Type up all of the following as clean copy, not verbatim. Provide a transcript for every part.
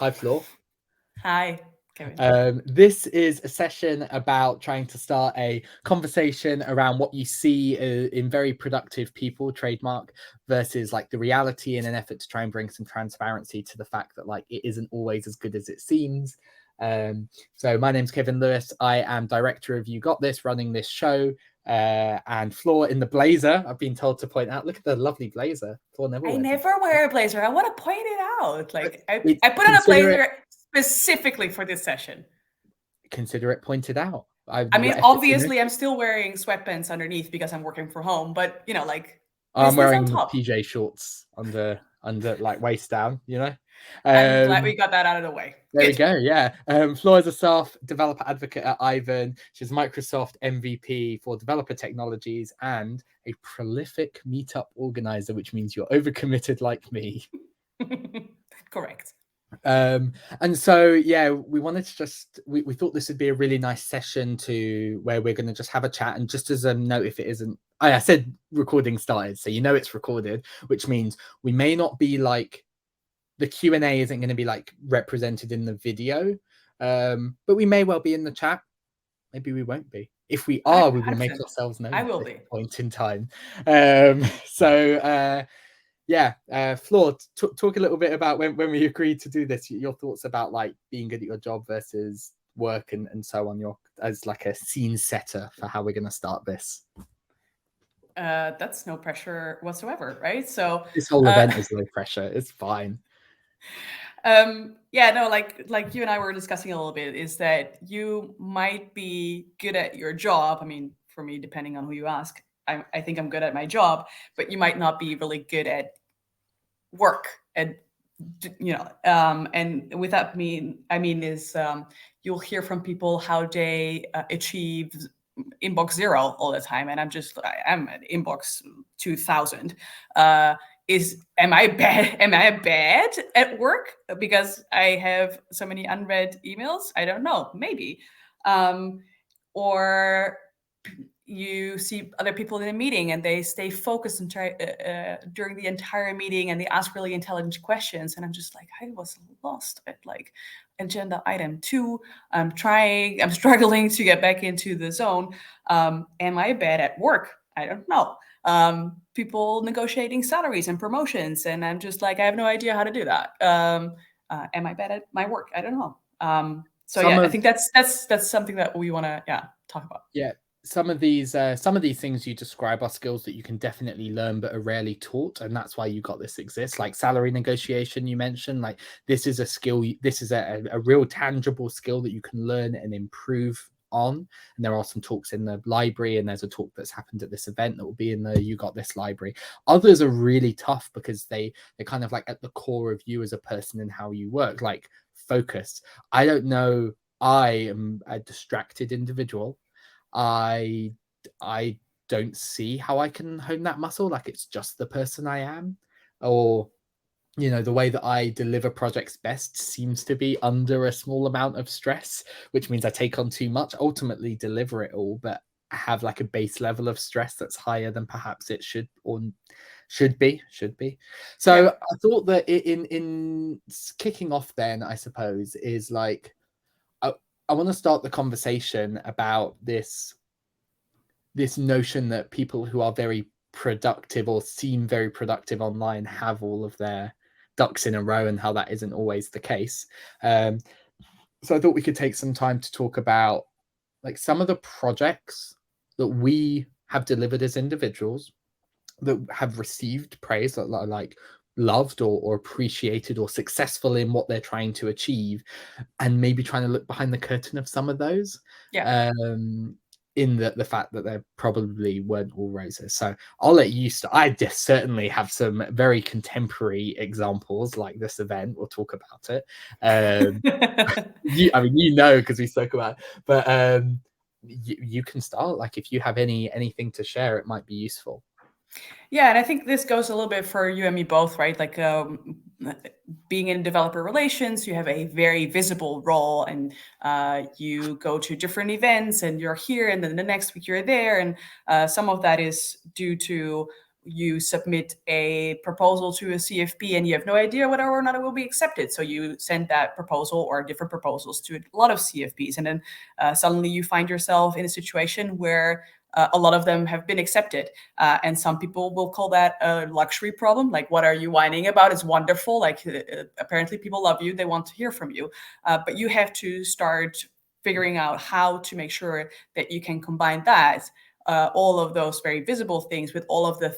Hi, Flo. Hi, Kevin. This is a session about trying to start a conversation around what you see in very productive people, trademark, versus like the reality in an effort to try and bring some transparency to the fact that like it isn't always as good as it seems. So my name's Kevin Lewis. I am director of You Got This, running this show. And Floor in the blazer, I've been told to point out. Look at the lovely blazer. Floor never I wears it. never wear a blazer. I want to point it out. Like It's, I put on a blazer specifically for this session. Consider it pointed out. I mean, obviously, I'm still wearing sweatpants underneath because I'm working from home. But like I'm business wearing on top. PJ shorts under like waist down. I'm glad we got that out of the way. There we go. Yeah. Flo is a staff developer advocate at Ivan. She's Microsoft MVP for developer technologies and a prolific meetup organizer, which means you're overcommitted like me. Correct. And so yeah, we wanted to we thought this would be a really nice session to where we're going to just have a chat. And just as a note, if it isn't, I said recording started, so it's recorded, which means we may not be like the Q&A isn't going to be like represented in the video, but we may well be in the chat. Maybe we won't be. If we are, we will make ourselves known I will at this be. point in time. Floor, talk a little bit about when we agreed to do this, your thoughts about like being good at your job versus work and so on, as like a scene setter for how we're going to start this. That's no pressure whatsoever, right? So this whole event is low pressure. It's fine. Like you and I were discussing a little bit, is that you might be good at your job. I mean, for me, depending on who you ask, I think I'm good at my job, but you might not be really good at work. And and with that I mean is you'll hear from people how they achieve inbox 0 all the time, and I'm at inbox 2000. Am I bad at work because I have so many unread emails? I don't know, maybe. Or you see other people in a meeting and they stay focused and try during the entire meeting, and they ask really intelligent questions, and I'm just like, I was lost at like agenda item 2. I'm struggling to get back into the zone. Am I bad at work? I don't know. People negotiating salaries and promotions, and I'm just like, I have no idea how to do that. Am I bad at my work? I don't know. I think that's something that we want to talk about. Yeah, some of these things you describe are skills that you can definitely learn but are rarely taught, and that's why You Got This exists. Like salary negotiation, you mentioned, like this is a skill, this is a real tangible skill that you can learn and improve on. And there are some talks in the library, and there's a talk that's happened at this event that will be in the You Got This library. Others are really tough because they're kind of like at the core of you as a person and how you work, like focus. I don't know, I am a distracted individual. I don't see how I can hone that muscle. Like it's just the person I am, or the way that I deliver projects best seems to be under a small amount of stress, which means I take on too much, ultimately deliver it all, but I have like a base level of stress that's higher than perhaps it should be. So yeah. I thought that in kicking off then, I suppose, is like I want to start the conversation about this notion that people who are very productive or seem very productive online have all of their ducks in a row, and how that isn't always the case. So I thought we could take some time to talk about like some of the projects that we have delivered as individuals that have received praise, like loved or appreciated or successful in what they're trying to achieve, and maybe trying to look behind the curtain of some of those. In the fact that there probably weren't all roses. So I'll let you start. I just certainly have some very contemporary examples like this event. We'll talk about it. Because we spoke about it, but you can start. Like if you have anything to share, it might be useful. Yeah, and I think this goes a little bit for you and me both, right? Like being in developer relations, you have a very visible role, and you go to different events, and you're here, and then the next week you're there, and some of that is due to you submit a proposal to a CFP and you have no idea whether or not it will be accepted. So you send that proposal or different proposals to a lot of CFPs, and then suddenly you find yourself in a situation where a lot of them have been accepted. And some people will call that a luxury problem. Like, what are you whining about? It's wonderful. Like, apparently people love you. They want to hear from you. But you have to start figuring out how to make sure that you can combine that, all of those very visible things with all of the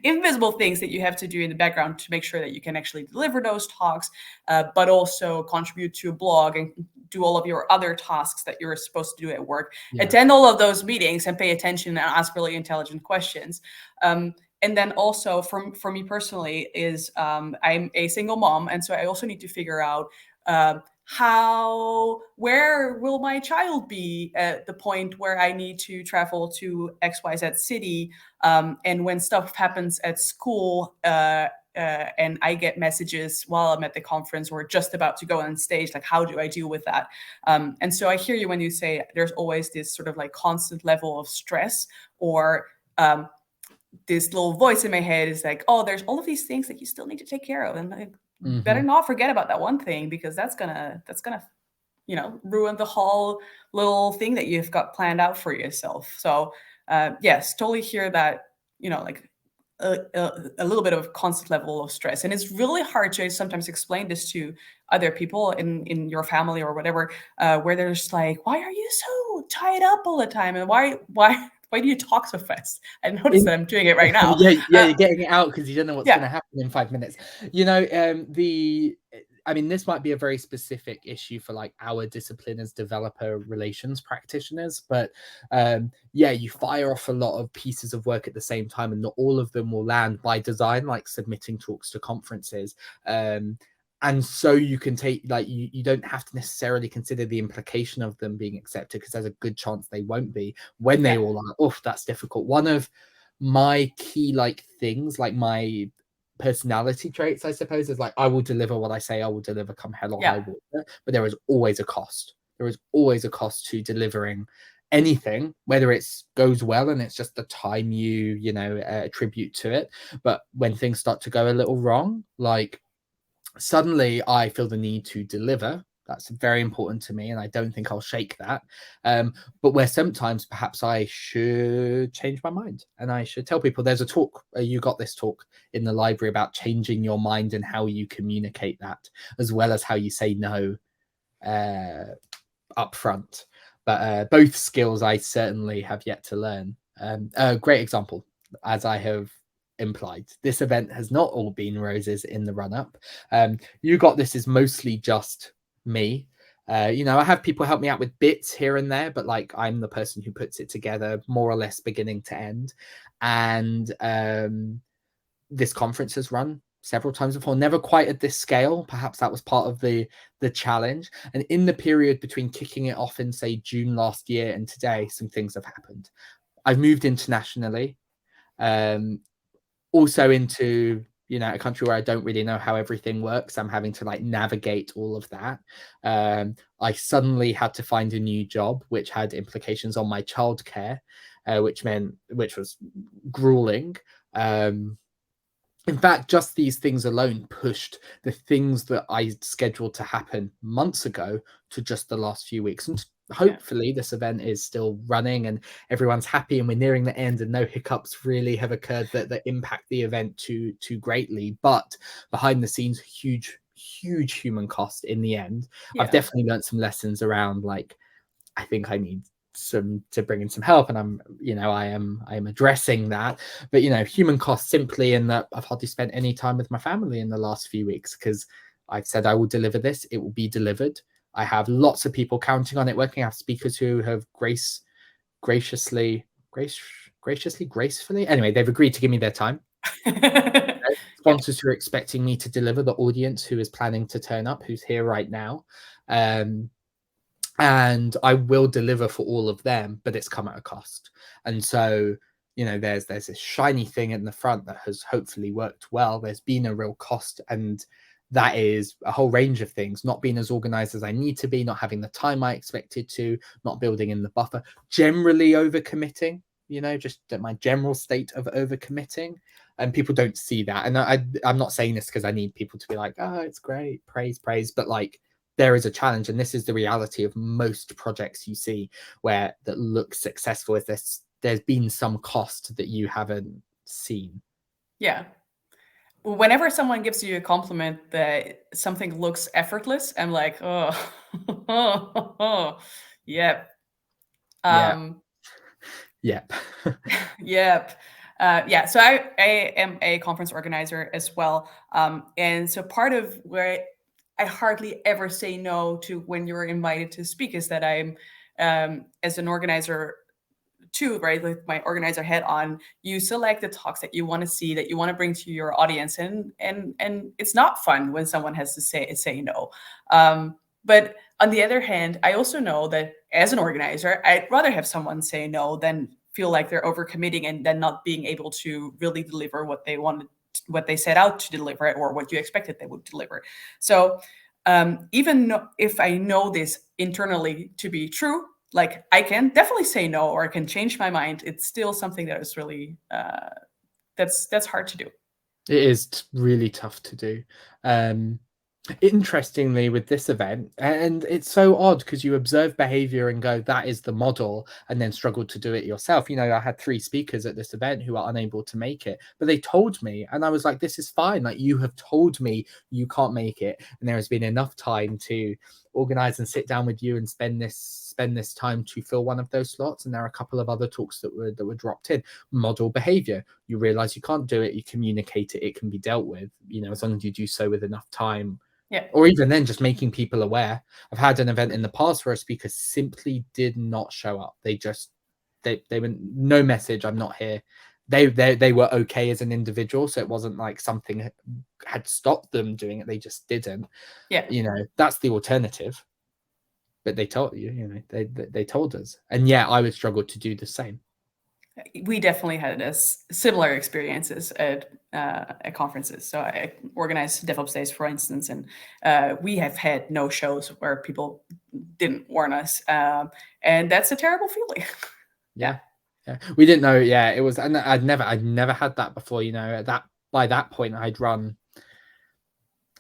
invisible things that you have to do in the background to make sure that you can actually deliver those talks, but also contribute to a blog and do all of your other tasks that you're supposed to do at work. Yeah. Attend all of those meetings and pay attention and ask really intelligent questions. And then also for me personally is I'm a single mom. And so I also need to figure out where will my child be at the point where I need to travel to XYZ city, and when stuff happens at school, and I get messages while I'm at the conference or just about to go on stage, like, how do I deal with that? And so I hear you when you say there's always this sort of like constant level of stress, or this little voice in my head is like, oh, there's all of these things that you still need to take care of, and like, better not forget about that one thing, because that's gonna ruin the whole little thing that you've got planned out for yourself. So yes, totally hear that, like a little bit of constant level of stress. And it's really hard to sometimes explain this to other people in your family or whatever, where they're just like, why are you so tied up all the time? And why do you talk so fast? I notice that I'm doing it right now. Yeah, you're getting it out because you don't know what's going to happen in 5 minutes. I mean, this might be a very specific issue for like our discipline as developer relations practitioners, but you fire off a lot of pieces of work at the same time, and not all of them will land by design, like submitting talks to conferences. And so you can take, like, you don't have to necessarily consider the implication of them being accepted, because there's a good chance they won't be when they all are. Oof, that's difficult. One of my key things, like my personality traits, I suppose, is like, I will deliver what I say I will deliver, come hell or high water. But there is always a cost. There is always a cost to delivering anything, whether it goes well and it's just the time you attribute to it. But when things start to go a little wrong, like, suddenly I feel the need to deliver. That's very important to me, and I don't think I'll shake that. But where sometimes perhaps I should change my mind, and I should tell people there's a talk, you got this talk in the library about changing your mind and how you communicate that, as well as how you say no up front. But both skills I certainly have yet to learn. A great example, as I have implied, this event has not all been roses in the run-up. You got this is mostly just me. I have people help me out with bits here and there, but like, I'm the person who puts it together more or less beginning to end. And this conference has run several times before, never quite at this scale. Perhaps that was part of the challenge. And in the period between kicking it off in, say, June last year and today, some things have happened. I've moved internationally, also into a country where I don't really know how everything works. I'm having to navigate all of that. I suddenly had to find a new job, which had implications on my childcare, which was grueling. In fact, just these things alone pushed the things that I scheduled to happen months ago to just the last few weeks. And hopefully this event is still running and everyone's happy and we're nearing the end and no hiccups really have occurred that impact the event too greatly. But behind the scenes, huge human cost in the end. I've definitely learned some lessons around, like, I think I need to bring in some help, and I am addressing that. But human cost simply in that I've hardly spent any time with my family in the last few weeks, because I've said I will deliver this, it will be delivered. I have lots of people counting on it working. I have speakers who have gracefully, anyway, they've agreed to give me their time. Sponsors who are expecting me to deliver, the audience who is planning to turn up, who's here right now. And I will deliver for all of them, but it's come at a cost. And so, there's this shiny thing in the front that has hopefully worked well. There's been a real cost, and that is a whole range of things: not being as organized as I need to be, not having the time I expected to, not building in the buffer, generally overcommitting. you know, just my general state of overcommitting. And people don't see that. And I'm not saying this because I need people to be like, oh, it's great, praise, praise. But like, there is a challenge, and this is the reality of most projects you see where that look successful. Is there's been some cost that you haven't seen. Yeah. Whenever someone gives you a compliment that something looks effortless, I'm like, oh, yep. Yeah. Yep. Yep. Yeah. So I am a conference organizer as well. And so part of where I hardly ever say no to when you're invited to speak is that I'm, as an organizer, too, right? With my organizer head on, you select the talks that you want to see, that you want to bring to your audience, and it's not fun when someone has to say no. But on the other hand, I also know that as an organizer, I'd rather have someone say no than feel like they're overcommitting and then not being able to really deliver what they wanted, what they set out to deliver, or what you expected they would deliver. So even if I know this internally to be true, like I can definitely say no, or I can change my mind. It's still something that is really that's hard to do. It is really tough to do. Interestingly, with this event, and it's so odd because you observe behavior and go, that is the model, and then struggle to do it yourself. You know, I had 3 speakers at this event who are unable to make it, but they told me, and I was like, this is fine. Like, you have told me you can't make it, and there has been enough time to organize and sit down with you and spend this time to fill one of those slots. And there are a couple of other talks that were dropped in. Model behavior. You realize you can't do it, you communicate it, it can be dealt with, you know, as long as you do so with enough time. Yeah. Or even then, just making people aware. I've had an event in the past where a speaker simply did not show up. They were no message, I'm not here. They were okay as an individual, so it wasn't like something had stopped them doing it. They just didn't. Yeah. You know, that's the alternative. But they told you know, they told us. And yeah, I would struggle to do the same. We definitely had similar experiences at conferences. So I organized DevOps Days, for instance, and we have had no shows where people didn't warn us, and that's a terrible feeling. Yeah. We didn't know. Yeah, it was, and I'd never had that before. You know, by that point, I'd run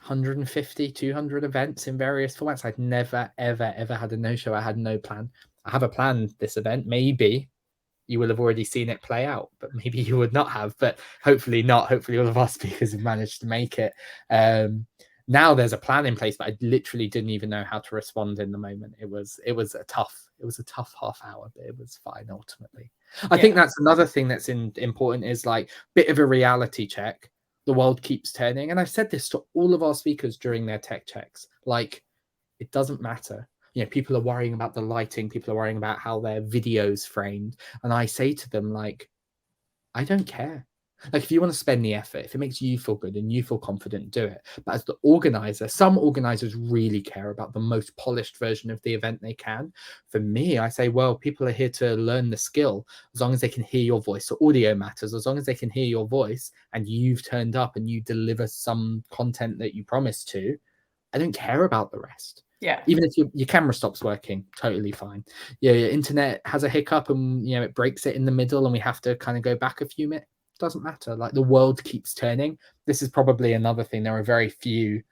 150, 200 events in various formats. I'd never, ever had a no-show. I had no plan. I have a plan this event. Maybe you will have already seen it play out, but maybe you would not have, but hopefully not. Hopefully all of our speakers have managed to make it. Now there's a plan in place, but I literally didn't even know how to respond in the moment. It was a tough half hour, but it was fine ultimately. I think that's another thing that's important is like bit of a reality check. The world keeps turning. And I've said this to all of our speakers during their tech checks. Like, it doesn't matter. You know, people are worrying about the lighting. People are worrying about how their video's framed. And I say to them, like, I don't care. Like, if you want to spend the effort, if it makes you feel good and you feel confident, do it. But as the organizer, some organizers really care about the most polished version of the event they can. For me, I say, well, people are here to learn the skill as long as they can hear your voice. So audio matters. As long as they can hear your voice and you've turned up and you deliver some content that you promised to, I don't care about the rest. Yeah. Even if your camera stops working, totally fine. Yeah, your internet has a hiccup and, you know, it breaks it in the middle and we have to kind of go back a few minutes. Doesn't matter. Like, the world keeps turning. This is probably another thing. There are very few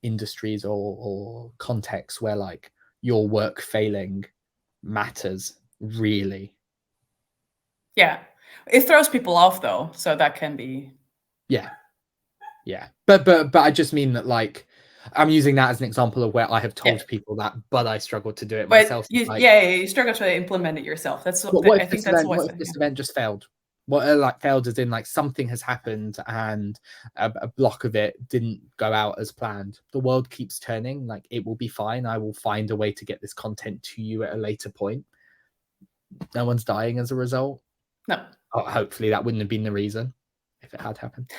industries or contexts where like your work failing matters really. Yeah. It throws people off though, so that can be. Yeah. But I just mean that, like, I'm using that as an example of where I have told people that, but I struggled to do it myself. You, like, you struggle to implement it yourself. That's what I if think this that's event, what if this event just failed? What like failed as in like something has happened and a block of it didn't go out as planned. The world keeps turning. Like, it will be fine. I will find a way to get this content to you at a later point. No one's dying as a result. No. Hopefully that wouldn't have been the reason if it had happened.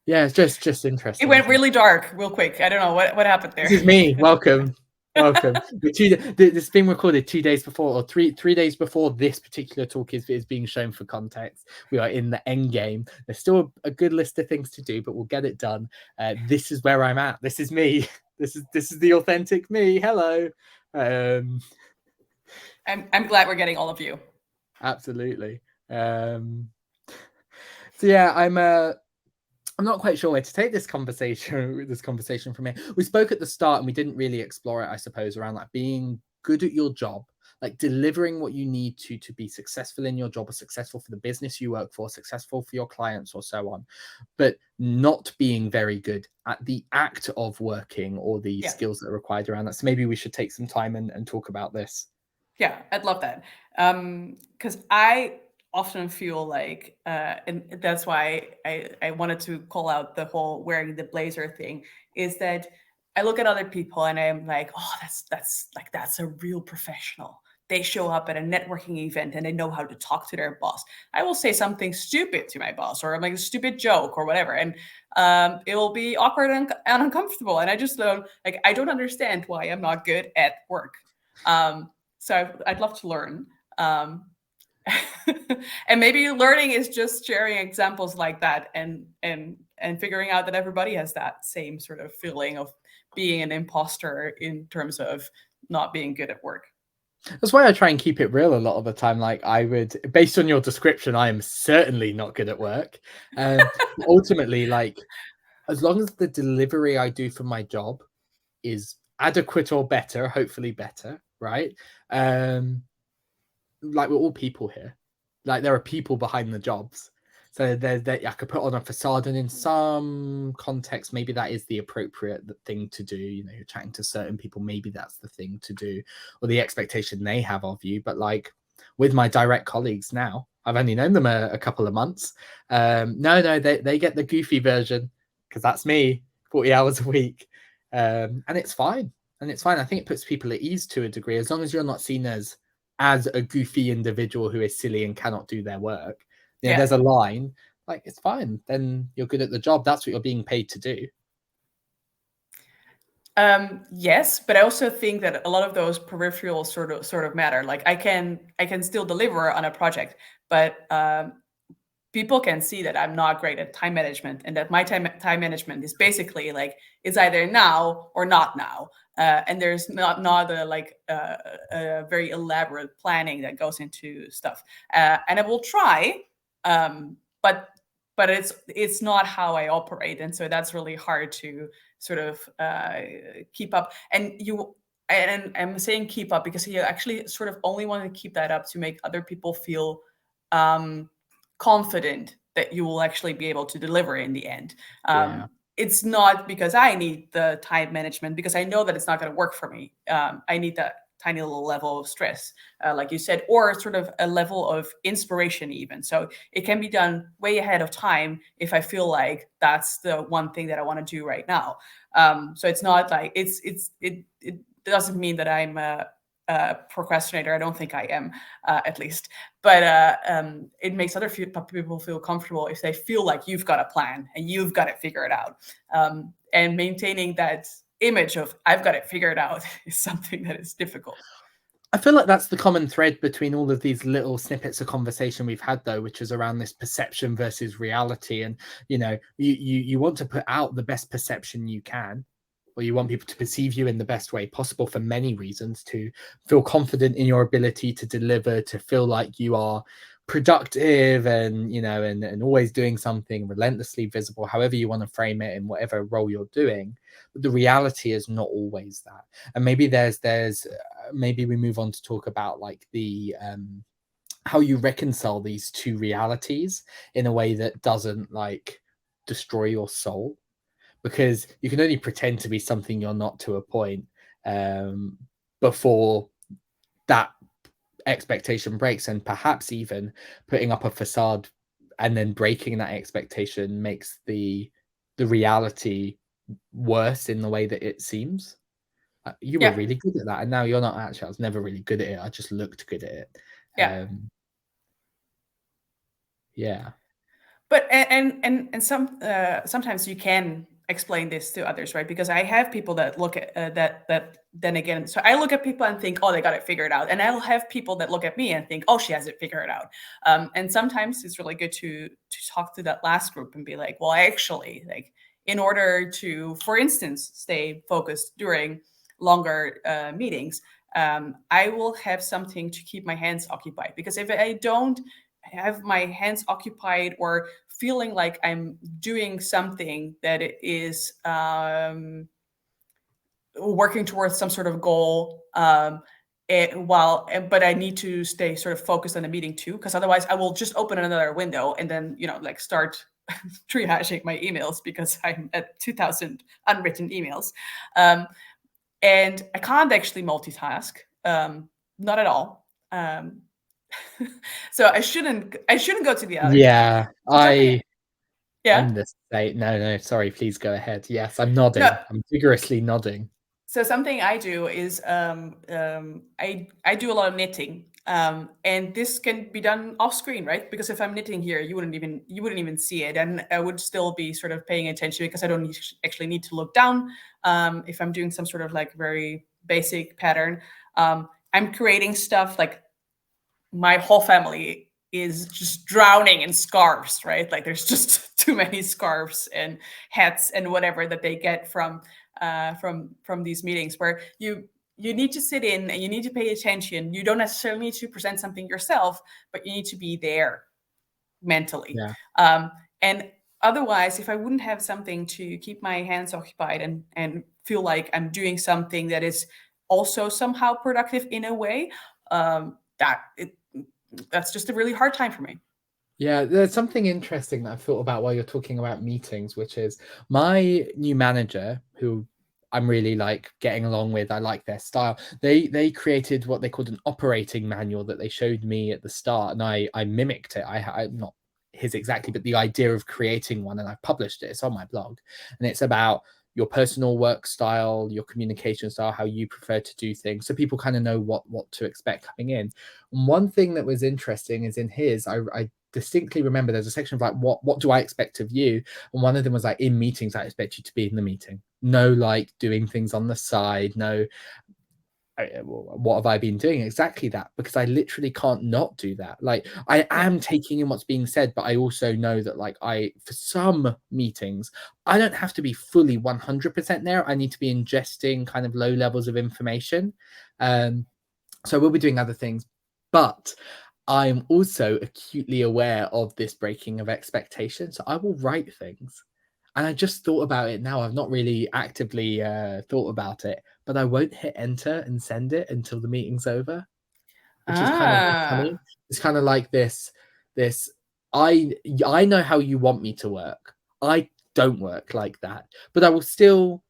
Yeah, it's just interesting. It went really dark real quick. I don't know what happened there. This is me. Welcome. This is being recorded 2 days before, or three days before this particular talk is being shown. For context, we are in the end game. There's still a good list of things to do, but we'll get it done. This is where I'm at. This is me. This is the authentic me. Hello. I'm glad we're getting all of you. Absolutely. So yeah, I'm not quite sure where to take this conversation from here. We spoke at the start and we didn't really explore it, I suppose, around like being good at your job, like delivering what you need to be successful in your job, or successful for the business you work for, successful for your clients, or so on, but not being very good at the act of working or the Yeah. skills that are required around that. So maybe we should take some time and talk about this. Yeah, I'd love that. Because I often feel like, and that's why I wanted to call out the whole wearing the blazer thing, is that I look at other people and I'm like, oh, that's a real professional. They show up at a networking event and they know how to talk to their boss. I will say something stupid to my boss, or like a stupid joke or whatever, and it will be awkward and uncomfortable. And I just don't like. I don't understand why I'm not good at work. So I'd love to learn. And maybe learning is just sharing examples like that, and figuring out that everybody has that same sort of feeling of being an imposter in terms of not being good at work. That's why I try and keep it real a lot of the time. Like I would, based on your description, I am certainly not good at work. Ultimately, like as long as the delivery I do for my job is adequate or better, hopefully better, right? Like we're all people here. Like there are people behind the jobs. So I could put on a facade, and in some context, maybe that is the appropriate thing to do. You know, you're chatting to certain people, maybe that's the thing to do, or the expectation they have of you. But like with my direct colleagues now, I've only known them a couple of months. No, they get the goofy version because that's me, 40 hours a week, and it's fine. And it's fine. I think it puts people at ease to a degree, as long as you're not seen as a goofy individual who is silly and cannot do their work. Yeah, there's a line, like it's fine. Then you're good at the job. That's what you're being paid to do. Yes, but I also think that a lot of those peripheral sort of matter. Like I can still deliver on a project, but people can see that I'm not great at time management, and that my time management is basically like it's either now or not now, and there's not a very elaborate planning that goes into stuff. And I will try, but it's not how I operate, and so that's really hard to sort of keep up. And I'm saying keep up because you actually sort of only want to keep that up to make other people feel confident that you will actually be able to deliver in the end. Yeah. It's not because I need the time management, because I know that it's not going to work for me. I need that tiny little level of stress, like you said, or sort of a level of inspiration even. So it can be done way ahead of time if I feel like that's the one thing that I want to do right now. So it's not like it doesn't mean that I'm a procrastinator. I don't think I am, at least. But it makes other people feel comfortable if they feel like you've got a plan and you've got it figured out. And maintaining that image of I've got it figured out is something that is difficult. I feel like that's the common thread between all of these little snippets of conversation we've had, though, which is around this perception versus reality. And you know, you want to put out the best perception you can, or you want people to perceive you in the best way possible for many reasons, to feel confident in your ability to deliver, to feel like you are productive and you know and always doing something, relentlessly visible, however you want to frame it in whatever role you're doing. But the reality is not always that. And maybe there's maybe we move on to talk about like the how you reconcile these two realities in a way that doesn't like destroy your soul, because you can only pretend to be something you're not to a point, before that expectation breaks. And perhaps even putting up a facade and then breaking that expectation makes the reality worse in the way that it seems. You were Yeah, really good at that, and now you're not. Actually, I was never really good at it. I just looked good at it. yeah. Yeah. But sometimes you can explain this to others, right? Because I have people that look at that then again. So I look at people and think, oh, they got it figured out, and I'll have people that look at me and think, oh, she has it figured out. And sometimes it's really good to talk to that last group and be like, well, actually, like in order to, for instance, stay focused during longer meetings, I will have something to keep my hands occupied. Because if I don't have my hands occupied or feeling like I'm doing something that is working towards some sort of goal, but I need to stay sort of focused on the meeting too, because otherwise I will just open another window and then like start triaging my emails because I'm at 2,000 unwritten emails. And I can't actually multitask, not at all. So I shouldn't go to the other Yeah, extreme. I'm Yeah. the same. No, sorry, please go ahead. Yes, I'm No. nodding. I'm vigorously nodding. So something I do is I do a lot of knitting, and this can be done off screen, right? Because if I'm knitting here, you wouldn't even see it, and I would still be sort of paying attention because I don't actually need to look down. If I'm doing some sort of like very basic pattern, I'm creating stuff like my whole family is just drowning in scarves, right? Like there's just too many scarves and hats and whatever that they get from these meetings where you need to sit in and you need to pay attention. You don't necessarily need to present something yourself, but you need to be there mentally. Yeah. And otherwise, if I wouldn't have something to keep my hands occupied and feel like I'm doing something that is also somehow productive in a way, that's just a really hard time for me. Yeah, there's something interesting that I thought about while you're talking about meetings, which is my new manager, who I'm really like getting along with. I like their style. They created what they called an operating manual that they showed me at the start, and I mimicked it. I not his exactly, but the idea of creating one, and I published it. It's on my blog, and it's about your personal work style, your communication style, how you prefer to do things, so people kind of know what to expect coming in. And one thing that was interesting is in his, I distinctly remember there's a section of like what do I expect of you, and one of them was like, in meetings I expect you to be in the meeting, no like doing things on the side, no. What have I been doing? Exactly that, because I literally can't not do that. Like I am taking in what's being said, but I also know that like for some meetings I don't have to be fully 100% there. I need to be ingesting kind of low levels of information. So we'll be doing other things, but I'm also acutely aware of this breaking of expectations. So I will write things. And I just thought about it now. I've not really actively thought about it, but I won't hit enter and send it until the meeting's over, which is kind of funny. It's kind of like this, I know how you want me to work. I don't work like that, but I will still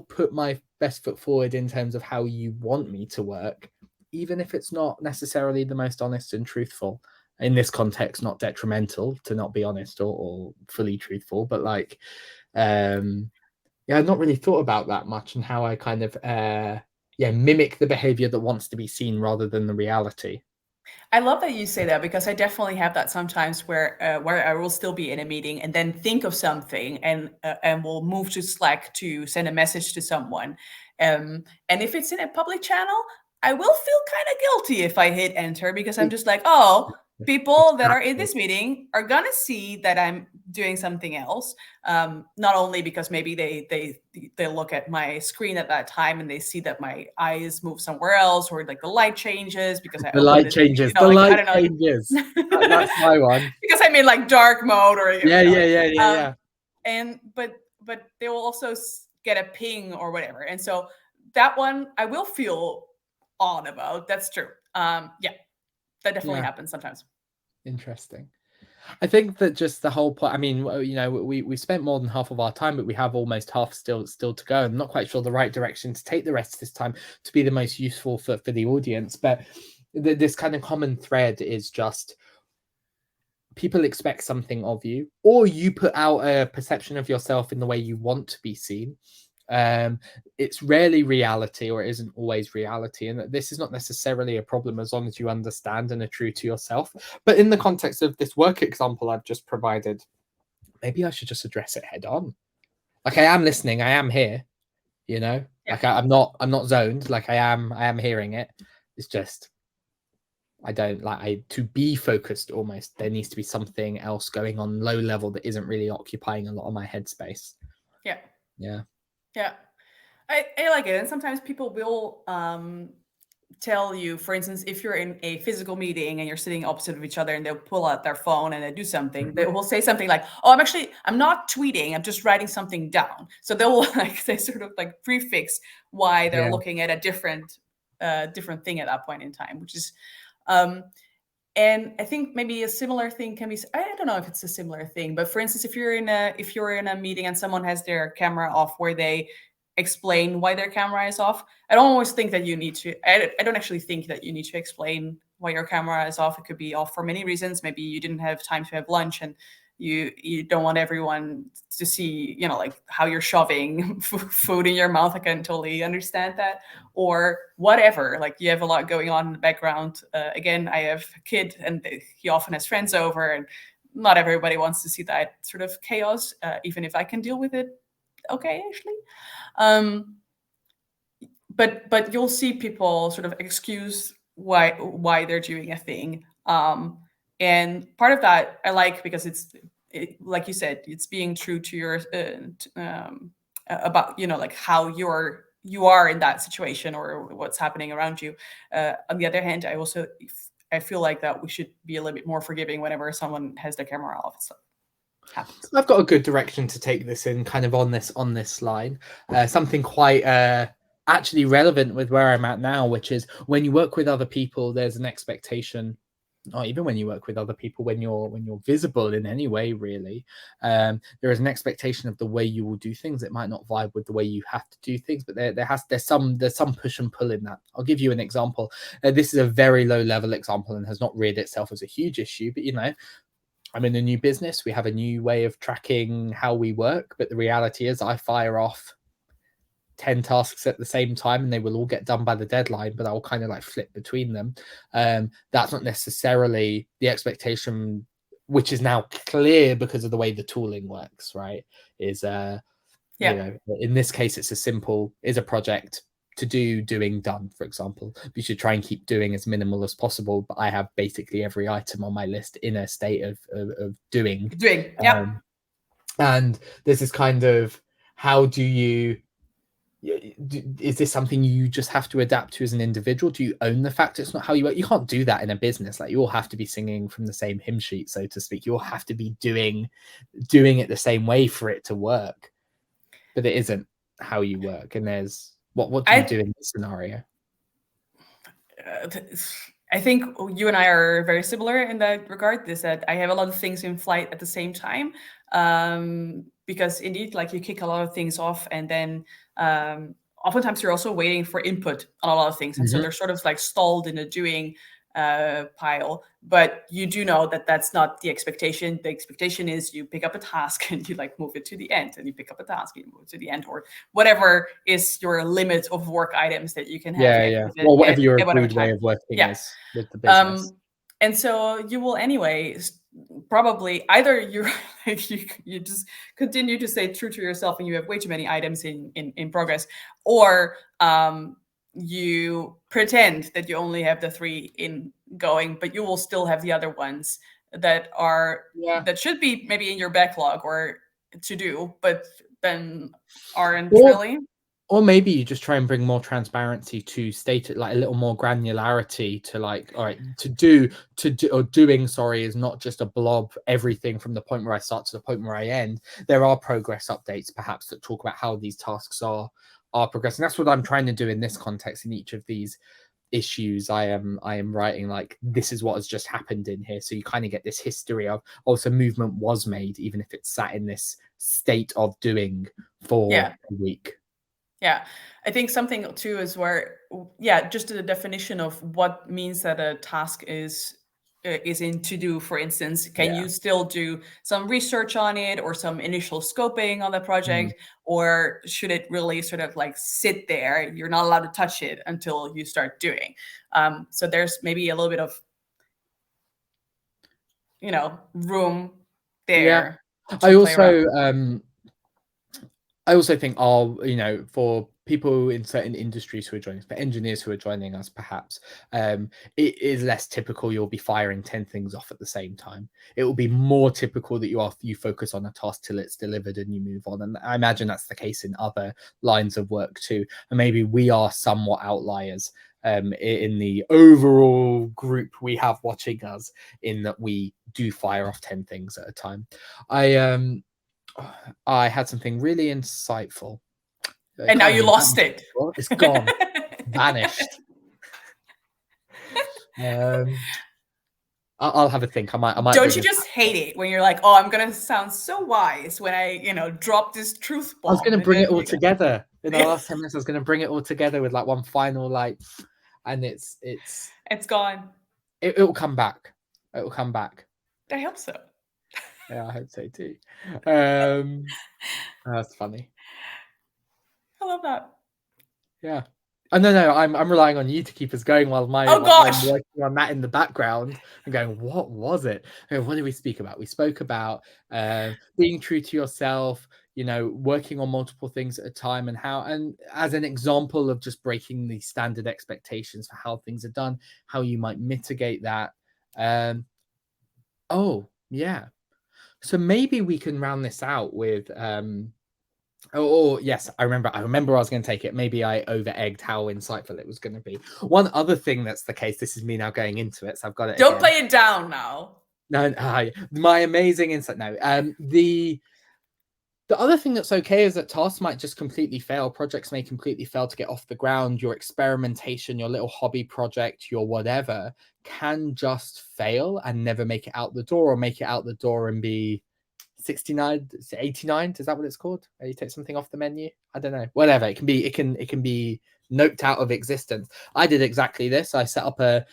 put my best foot forward in terms of how you want me to work, even if it's not necessarily the most honest and truthful. In this context, not detrimental to not be honest or fully truthful, but like, yeah, I've not really thought about that much and how I kind of, mimic the behavior that wants to be seen rather than the reality. I love that you say that because I definitely have that sometimes where I will still be in a meeting and then think of something and will move to Slack to send a message to someone. And if it's in a public channel, I will feel kind of guilty if I hit enter because I'm just like, oh, people that are in Exactly. this meeting are gonna see that I'm doing something else. Not only because maybe they look at my screen at that time and they see that my eyes move somewhere else, or like the light changes because I The opened light it, changes. like The I light don't know. changes. That's my one. Because I'm in like dark mode or Yeah, yeah. and but they will also get a ping or whatever, and so that one I will feel odd about. That's true. Yeah, that definitely Yeah, happens sometimes. interesting. I think that just the whole point. I mean, we spent more than half of our time, but we have almost half still to go. I'm not quite sure the right direction to take the rest of this time to be the most useful for the audience. But this kind of common thread is just people expect something of you, or you put out a perception of yourself in the way you want to be seen. It's rarely reality, or it isn't always reality, and this is not necessarily a problem as long as you understand and are true to yourself. But in the context of this work example I've just provided, maybe I should just address it head on. Like, I am listening, I am here, like I'm not zoned, like I am hearing it. It's just I don't like to be focused. Almost there needs to be something else going on low level that isn't really occupying a lot of my headspace. Yeah. Yeah. Yeah. I like it. And sometimes people will tell you, for instance, if you're in a physical meeting and you're sitting opposite of each other and they'll pull out their phone and they do something, they Mhm. will say something like, "Oh, I'm not tweeting, I'm just writing something down." So they will like they sort of like prefix why they're Yeah. looking at a different thing at that point in time, which is um and I think maybe a similar thing can be I don't know if it's a similar thing, but for instance, if you're in a meeting and someone has their camera off where they explain why their camera is off, I don't always think that you need to I don't actually think that you need to explain why your camera is off. It could be off for many reasons. Maybe you didn't have time to have lunch and you don't want everyone to see, you know, like how you're shoving food in your mouth. I can totally understand that, or whatever. Like you have a lot going on in the background. Again, I have a kid, and he often has friends over, and not everybody wants to see that sort of chaos. Even if I can deal with it, okay, actually. Um, but you'll see people sort of excuse why they're doing a thing, and part of that I like because like you said, it's being true to your about, you know, like how you are in that situation or what's happening around you. On the other hand, I feel like that we should be a little bit more forgiving whenever someone has their camera off. So happens. I've got a good direction to take this in, kind of on this line. Something quite actually relevant with where I'm at now, which is when you work with other people, there's an expectation. Or even when you work with other people, when you're visible in any way, really, there is an expectation of the way you will do things. It might not vibe with the way you have to do things, but there's some push and pull in that. I'll give you an example. This is a very low level example and has not reared itself as a huge issue, but you know, I'm in a new business. We have a new way of tracking how we work. But the reality is, I fire off 10 tasks at the same time and they will all get done by the deadline, but I'll kind of like flip between them. That's not necessarily the expectation, which is now clear because of the way the tooling works, right? Is, you Yeah. know, in this case, it's is a project to doing done, for example. We should try and keep doing as minimal as possible, but I have basically every item on my list in a state of doing. Doing. Yeah. And this is kind of, how do you, is this something you just have to adapt to as an individual? Do you own the fact it's not how you work? You can't do that in a business. Like, you all have to be singing from the same hymn sheet, so to speak. You all have to be doing it the same way for it to work, but it isn't how you work. And there's what do you do in this scenario? I think you and I are very similar in that regard. Is that I have a lot of things in flight at the same time, because indeed, like you kick a lot of things off, and then oftentimes you're also waiting for input on a lot of things, and so they're sort of like stalled in a doing pile. But you do know that that's not the expectation. The expectation is you pick up a task and you like move it to the end, and you pick up a task and you move it to the end, or whatever is your limit of work items that you can have Yeah. Well, whatever your at whatever agreed way time. of working Yeah. is with the business. And so you will anyway probably either you're like you just continue to stay true to yourself and you have way too many items in progress, or you pretend that you only have the 3 in going, but you will still have the other ones Yeah. that should be maybe in your backlog or to do, but then aren't Or really. or maybe you just try and bring more transparency to state it, like a little more granularity to, like, all right, doing, sorry, is not just a blob, everything from the point where I start to the point where I end. There are progress updates perhaps that talk about how these tasks are progressing. That's what I'm trying to do in this context. In each of these issues, I am writing, like, this is what has just happened in here, so you kind of get this history of also movement was made, even if it's sat in this state of doing for Yeah. a week. Yeah, I think something too is where, yeah, just the definition of what means that a task is in to do. For instance, can Yeah. you still do some research on it or some initial scoping on the Mm. project, or should it really sort of like sit there? You're not allowed to touch it until you start doing. So there's maybe a little bit of, room Yeah. there I to play around. also I also think for people in certain industries who are joining us, for engineers who are joining us, perhaps, it is less typical you'll be firing 10 things off at the same time. It will be more typical that you focus on a task till it's delivered and you move on. And I imagine that's the case in other lines of work too. And maybe we are somewhat outliers in the overall group we have watching us, in that we do fire off 10 things at a time. I had something really insightful. And now you lost it. It's gone, vanished. I'll have a think. I might. Don't you just hate it when you're like, oh, I'm gonna sound so wise when I drop this truth bomb? I was going to bring it all together in the last 10 minutes. I was going to bring it all together with like one final and it's gone. It will come back. It will come back. I hope so. Yeah, I hope so too. That's funny. I love that. Yeah. Oh, no, I'm relying on you to keep us going while I'm working on that in the background and going, what was it? What did we speak about? We spoke about being true to yourself, working on multiple things at a time, and as an example of just breaking the standard expectations for how things are done, how you might mitigate that. Oh, yeah. So maybe we can round this out with yes, I remember I was going to take it. Maybe I over-egged how insightful it was going to be. One other thing that's the case, this is me now going into it, so I've got it. Don't play it down now. No, my amazing insight. No, the other thing that's okay is that tasks might just completely fail. Projects may completely fail to get off the ground. Your experimentation, your little hobby project, your whatever, can just fail and never make it out the door, or make it out the door and be 69, 89. Is that what it's called? You take something off the menu. I don't know. Whatever. It can be noped out of existence. I did exactly this. I set up a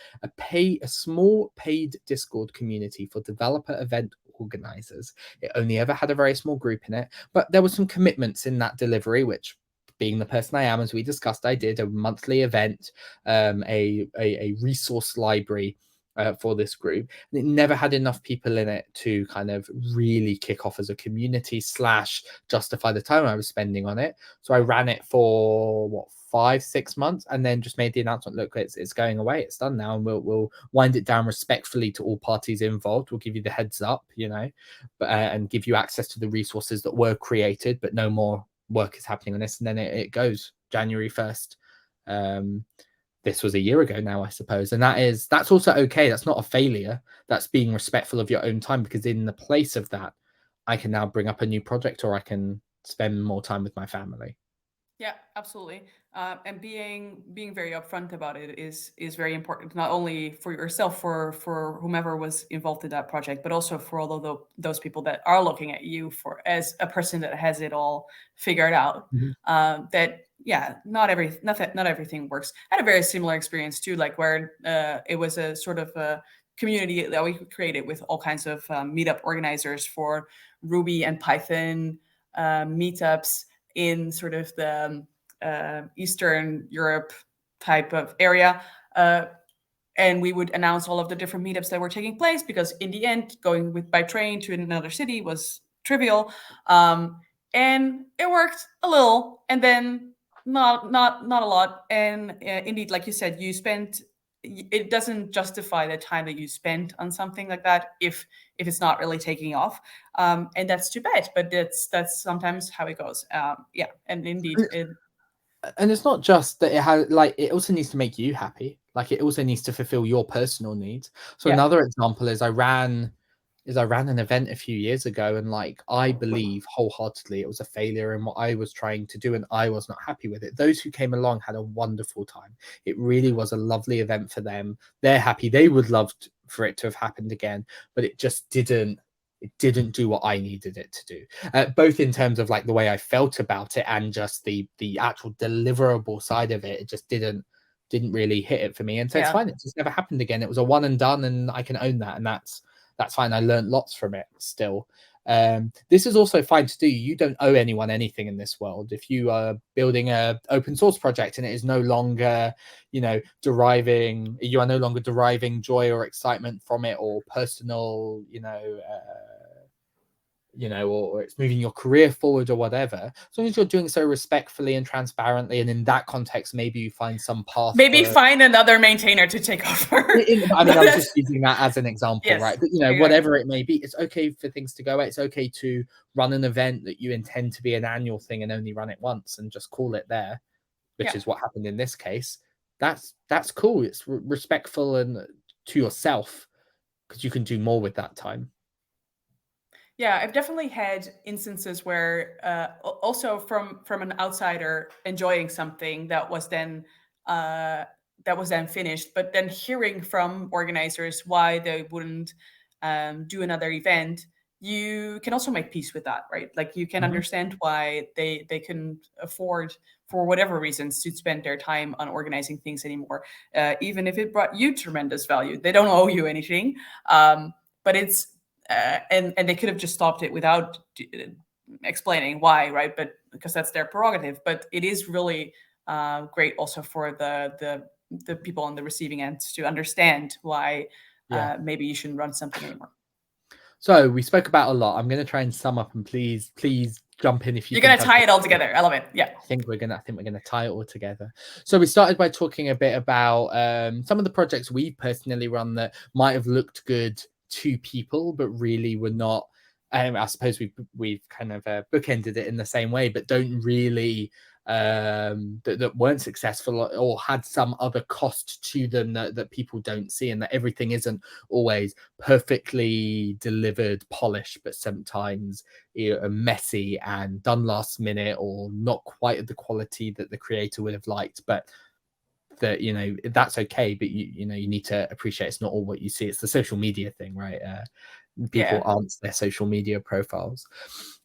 small paid Discord community for developer event organizers. It only ever had a very small group in it, but there were some commitments in that delivery, which, being the person I am, as we discussed, I did a monthly event, a resource library for this group, and it never had enough people in it to kind of really kick off as a community / justify the time I was spending on it. So I ran it for 5-6 months, and then just made the announcement, look, it's going away, it's done now, and we'll wind it down respectfully to all parties involved. We'll give you the heads up, but and give you access to the resources that were created, but no more work is happening on this. And then it goes January 1st. This was a year ago now, I suppose. And that's also okay. That's not a failure. That's being respectful of your own time, because in the place of that, I can now bring up a new project, or I can spend more time with my family. Yeah, absolutely. And being very upfront about it is very important, not only for yourself, for whomever was involved in that project, but also for all of those people that are looking at you as a person that has it all figured out. That not everything works. I had a very similar experience too, like where it was a sort of a community that we created with all kinds of meetup organizers for Ruby and Python meetups in sort of the Eastern Europe type of area. And we would announce all of the different meetups that were taking place, because in the end, going by train to another city was trivial. And it worked a little, and then not a lot. And indeed, like you said, it doesn't justify the time that you spent on something like that if it's not really taking off, and that's too bad. But that's sometimes how it goes. And indeed, and it's not just that it also needs to make you happy. Like, it also needs to fulfill your personal needs. So another example is I ran an event a few years ago, and I believe wholeheartedly it was a failure in what I was trying to do, and I was not happy with it. Those who came along had a wonderful time. It really was a lovely event for them. They're happy. They would love for it to have happened again, but it just didn't do what I needed it to do, both in terms of the way I felt about it, and just the actual deliverable side of it. It just didn't really hit it for me, and so it's fine. It just never happened again. It was a one and done, and I can own that, and that's fine. I learned lots from it still. This is also fine to do. You don't owe anyone anything in this world. If you are building a open source project and it is no longer, you are no longer deriving joy or excitement from it, or personal, you know, or it's moving your career forward or whatever, as long as you're doing so respectfully and transparently, and in that context, maybe you find some path Maybe for. find another maintainer to take over. I mean, I was just using that as an example, Yes, right? But, you know, exactly. whatever it may be, it's okay for things to go away. It's okay to run an event that you intend to be an annual thing and only run it once and just call it there, which Yeah. is what happened in this case. That's cool. It's respectful and to yourself, because you can do more with that time. Yeah, I've definitely had instances where also from an outsider enjoying something that was then finished, but then hearing from organizers why they wouldn't do another event, you can also make peace with that, right? Like you can Mhm. understand why they couldn't afford, for whatever reasons, to spend their time on organizing things anymore, even if it brought you tremendous value. They don't owe you anything, but it's and they could have just stopped it without explaining why, right? But because that's their prerogative. But it is really great also for the people on the receiving end to understand why Yeah. maybe you shouldn't run something anymore. So we spoke about a lot. I'm going to try and sum up, and please jump in if you You're think gonna I've tie it all together. I love it. Yeah. I think we're gonna tie it all together. So we started by talking a bit about some of the projects we personally run that might have looked good to people, but really were not. I suppose we've kind of bookended it in the same way, but don't really that weren't successful or had some other cost to them that people don't see, and that everything isn't always perfectly delivered, polished, but sometimes messy and done last minute or not quite at the quality that the creator would have liked. But that, you know, that's okay, but you know, you need to appreciate it's not all what you see. It's the social media thing, right? People Yeah. aren't their social media profiles.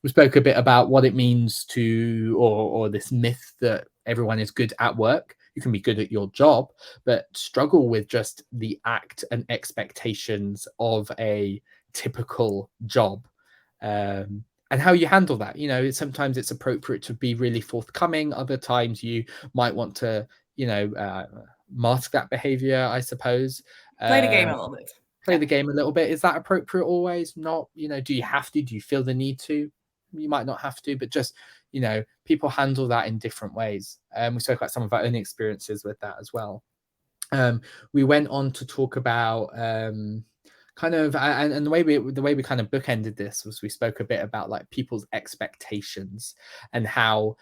We spoke a bit about what it means to, or this myth that everyone is good at work. You can be good at your job, but struggle with just the act and expectations of a typical job. And how you handle that. You know, sometimes it's appropriate to be really forthcoming. Other times you might want to, you know, mask that behavior, I suppose. Play the game Uh, a little bit. play Yeah. the game a little bit. Is that appropriate always? Not, you know, do you have to? Do you feel the need to? You might not have to, but just, you know, people handle that in different ways. We spoke about some of our own experiences with that as well. We went on to talk about kind of and the way we kind of bookended this was we spoke a bit about like people's expectations and how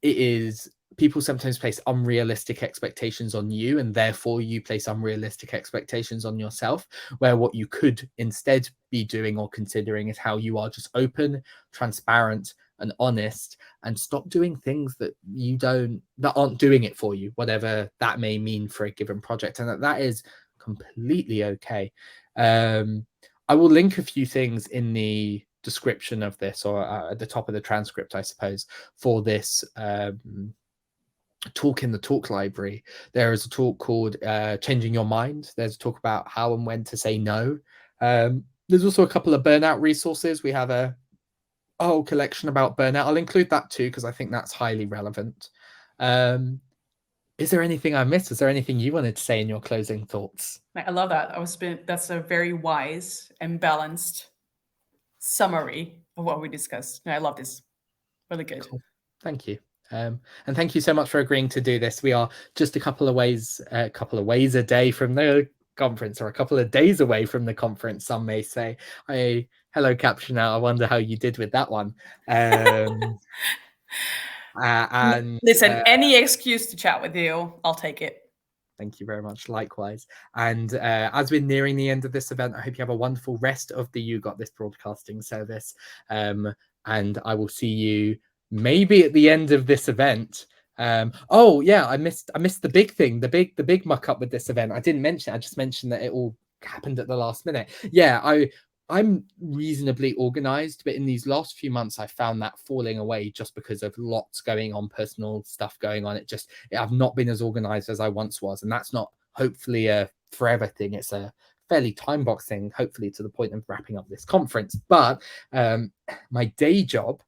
it is people sometimes place unrealistic expectations on you, and therefore you place unrealistic expectations on yourself, where what you could instead be doing or considering is how you are just open, transparent, and honest, and stop doing things that that aren't doing it for you, whatever that may mean for a given project, and that is completely okay. I will link a few things in the description of this, or at the top of the transcript, I suppose, for this talk in the talk library. There is a talk called Changing Your Mind. There's a talk about how and when to say no. There's also a couple of burnout resources. We have a whole collection about burnout. I'll include that too, because I think that's highly relevant. Is there anything I missed? Is there anything you wanted to say in your closing thoughts? I love that. That's a very wise and balanced summary of what we discussed. I love this. Really good. Cool. Thank you. And thank you so much for agreeing to do this. We are just a couple of ways a day from the conference, or a couple of days away from the conference, some may say. Hello, Caption Out. I wonder how you did with that one. And Listen, any excuse to chat with you, I'll take it. Thank you very much. Likewise. And as we're nearing the end of this event, I hope you have a wonderful rest of the You Got This broadcasting service. And I will see you maybe at the end of this event. Oh yeah, I missed the big thing, the big muck up with this event. I didn't mention it. I just mentioned that it all happened at the last minute. Yeah, I'm reasonably organized, but in these last few months, I found that falling away just because of lots going on, personal stuff going on. I've not been as organized as I once was, and that's not hopefully a forever thing. It's a fairly time box thing, hopefully to the point of wrapping up this conference. But my day job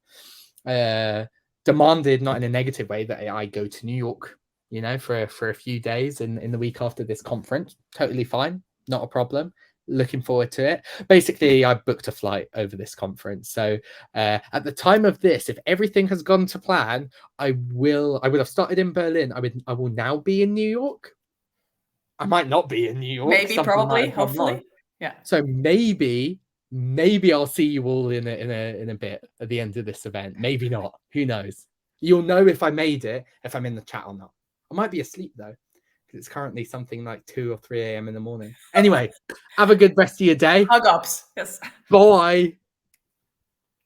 demanded, not in a negative way, that I go to New York, you know, for a few days in the week after this conference. Totally fine, not a problem. looking forward to it. Basically, I booked a flight over this conference. So at the time of this, if everything has gone to plan, I would have started in Berlin. I will now be in New York. I might not be in New York. Maybe, Something might probably, have gone wrong. hopefully. Yeah. So maybe I'll see you all in a bit at the end of this event. Maybe not. Who knows? You'll know if I made it, if I'm in the chat or not. I might be asleep though, because it's currently something like 2 or 3 a.m. in the morning. Anyway, have a good rest of your day. Hug ups. Yes. Bye.